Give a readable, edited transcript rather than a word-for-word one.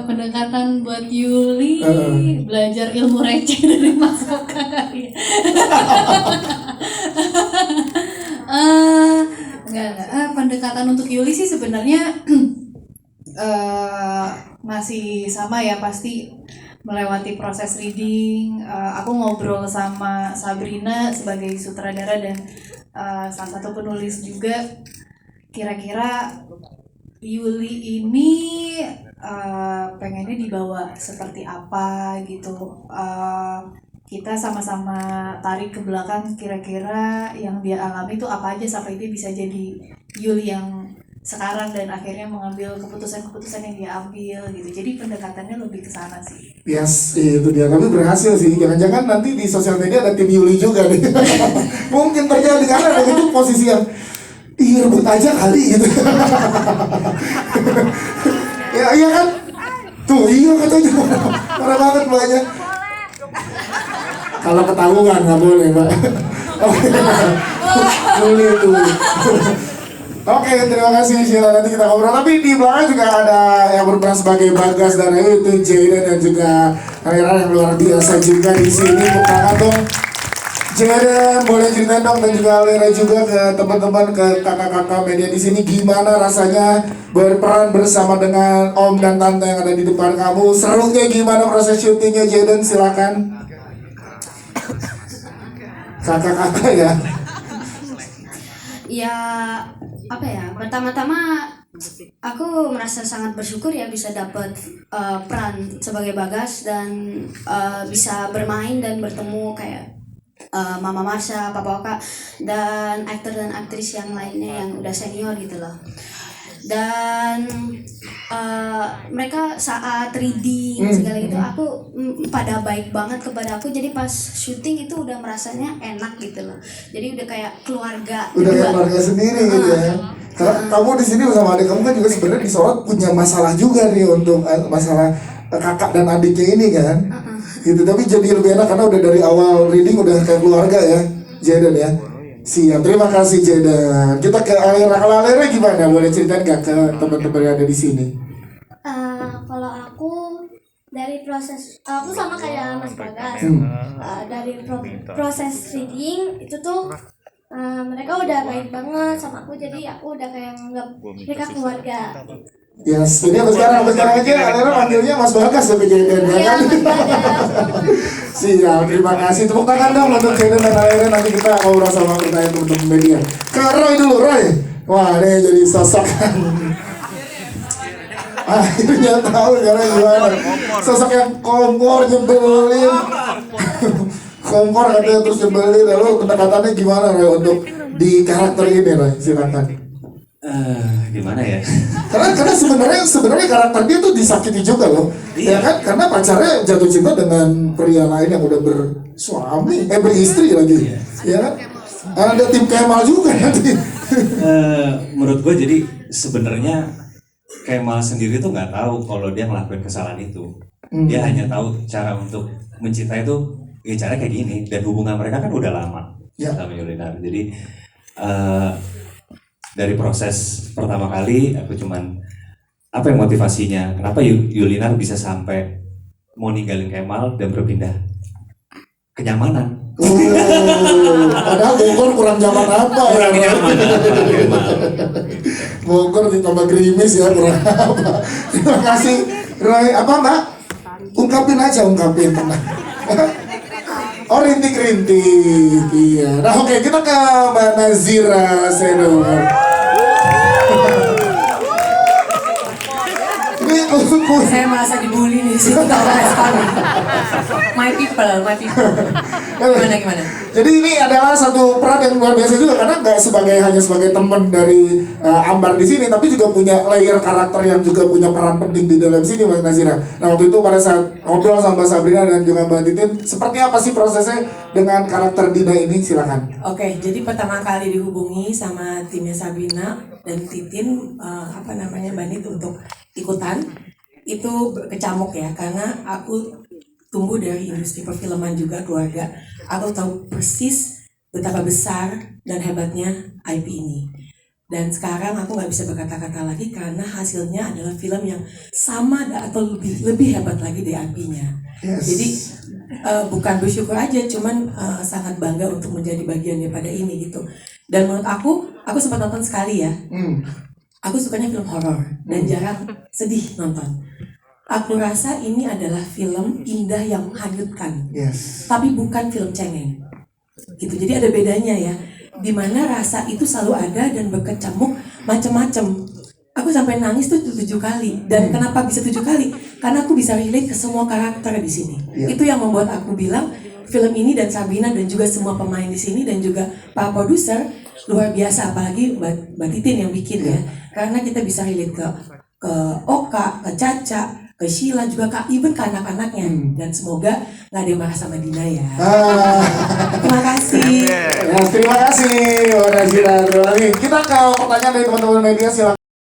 Pendekatan buat Yuli, belajar ilmu receh dari Mas Oka kali ya. Enggak. Pendekatan untuk Yuli sih sebenarnya masih sama ya, pasti melewati proses reading. Aku ngobrol sama Sabrina sebagai sutradara dan salah satu penulis juga. Kira-kira Yuli ini pengennya dibawa seperti apa gitu. Kita sama-sama tarik ke belakang, kira-kira yang dia alami itu apa aja sampai dia bisa jadi Yuli yang sekarang dan akhirnya mengambil keputusan-keputusan yang dia ambil gitu. Jadi pendekatannya lebih ke sana sih. Yes, itu dia. Tapi berhasil sih. Jangan-jangan nanti di sosial media ada tim Yuli juga nih. Mungkin terjadi karena ada itu posisi yang rebut aja kali gitu. Ya iya kan? Tuh iya katanya. Parah banget mbaknya. Kalau ketahuan nggak boleh mbak. Yuli itu. Oke, terima kasih Sheila, nanti kita ngobrol. Tapi di belakang juga ada yang berperan sebagai Bagas dan Ayu, itu Jaden dan juga Rera yang luar biasa juga di sini. Tepuk tangan dong. Jaden, boleh cerita dong, dan juga Rera juga ke teman-teman, ke kakak-kakak media di sini, gimana rasanya berperan bersama dengan Om dan Tante yang ada di depan kamu? Serunya gimana proses syutingnya, Jaden? Silakan. Kakak-kakak ya. Ya apa ya, pertama-tama aku merasa sangat bersyukur ya bisa dapat peran sebagai Bagas dan bisa bermain dan bertemu kayak Mama Marsha, Papa Oka dan aktor dan aktris yang lainnya yang udah senior gitu loh. Dan mereka saat reading segala gitu aku pada baik banget kepada aku, jadi pas syuting itu udah merasanya enak gitu loh, jadi udah kayak keluarga, udah kayak keluarga sendiri gitu ya. Karena kamu di sini bersama adik kamu kan juga sebenarnya disorot punya masalah juga nih untuk masalah kakak dan adiknya ini kan gitu, tapi jadi lebih enak karena udah dari awal reading udah kayak keluarga ya, Jaden ya. Siap, terima kasih Jaden. Kita ke Alera. Kalau Alera gimana? Boleh ceritain gak ke teman-teman yang ada di sini? Kalau aku dari proses, aku sama kayak Mas Bagas. Dari proses reading itu tuh mereka udah baik banget sama aku, jadi aku udah kayak nganggap mereka keluarga. Yes, jadi sekarang aja Alera panggilnya Mas Bagas ya, Jaden ya kan? Siap, terima kasih. Tepuk tangan dong untuk Jaden dan Alera. Nanti kita ngobrol sama pertanyaan teman-teman media. Ke Roy dulu, Roy. Wah, ini jadi sosok akhirnya tahu karena gimana. Sosok yang kompor, nyebelin. Kompor katanya terus nyebelin. Lalu pendekatannya gimana Roy untuk di karakter ini, Roy? Silakan. Gimana ya? Karena sebenarnya karakter dia tuh disakiti juga loh. Iya. Ya kan? Karena pacarnya jatuh cinta dengan pria lain yang udah bersuami, beristri lagi. Iya. Ya kan? Ada tim Kemal juga nanti. Menurut gue jadi sebenarnya Kemal sendiri tuh nggak tahu kalau dia ngelakuin kesalahan itu. Dia hanya tahu cara untuk mencintai itu ya cara kayak gini, dan hubungan mereka kan udah lama sama Yulinar. Jadi dari proses pertama kali aku cuman apa yang motivasinya, kenapa Yulinar bisa sampai mau ninggalin Kemal dan berpindah kenyamanan. Padahal Bogor kurang nyaman apa ya? Kurang nyaman Bogor ditambah gerimis ya, kurang apa? Terima kasih Roy. Apa Mbak? Ungkapin tenang. Oh, rintik-rintik, iya. Nah oke, kita ke Mbak Nazira Seno. Saya merasa dibully nih sih, my people. Gimana? Jadi ini adalah satu peran yang luar biasa juga, karena nggak hanya sebagai teman dari Ambar di sini, tapi juga punya layer karakter yang juga punya peran penting di dalam sini, Mbak Nazira. Nah waktu itu pada saat ngobrol sama Mbak Sabrina dan juga Mbak Titin, seperti apa sih prosesnya dengan karakter Dina ini? Silakan. Oke, jadi pertama kali dihubungi sama timnya Sabrina dan Titin, Mbak Nit untuk ikutan, itu kecamuk ya, karena aku tumbuh dari industri perfilman juga, keluarga. Aku tahu persis betapa besar dan hebatnya IP ini. Dan sekarang aku nggak bisa berkata-kata lagi karena hasilnya adalah film yang sama atau lebih hebat lagi DAP-nya. Yes. Jadi bukan bersyukur aja, cuman sangat bangga untuk menjadi bagian daripada ini gitu. Dan menurut aku sempat nonton sekali ya. Aku sukanya film horor dan jarang sedih nonton. Aku rasa ini adalah film indah yang menghanyutkan, Yes. tapi bukan film cengeng. Gitu. Jadi ada bedanya ya. Dimana rasa itu selalu ada dan berkecamuk macam-macam. Aku sampai nangis tuh 7 kali. Dan kenapa bisa 7 kali? Karena aku bisa relate ke semua karakter di sini. Iya. Itu yang membuat aku bilang film ini dan Sabrina dan juga semua pemain di sini dan juga para produser luar biasa, apalagi Mbak Titin yang bikin ya. Karena kita bisa relate ke Oka, ke Caca, ke Sheila, juga even ke anak-anaknya. Dan semoga nggak ada yang marah sama Dina ya. Terima kasih. Ya, terima kasih Mbak Nazira. Kita ke pertanyaan dari teman-teman media, silakan.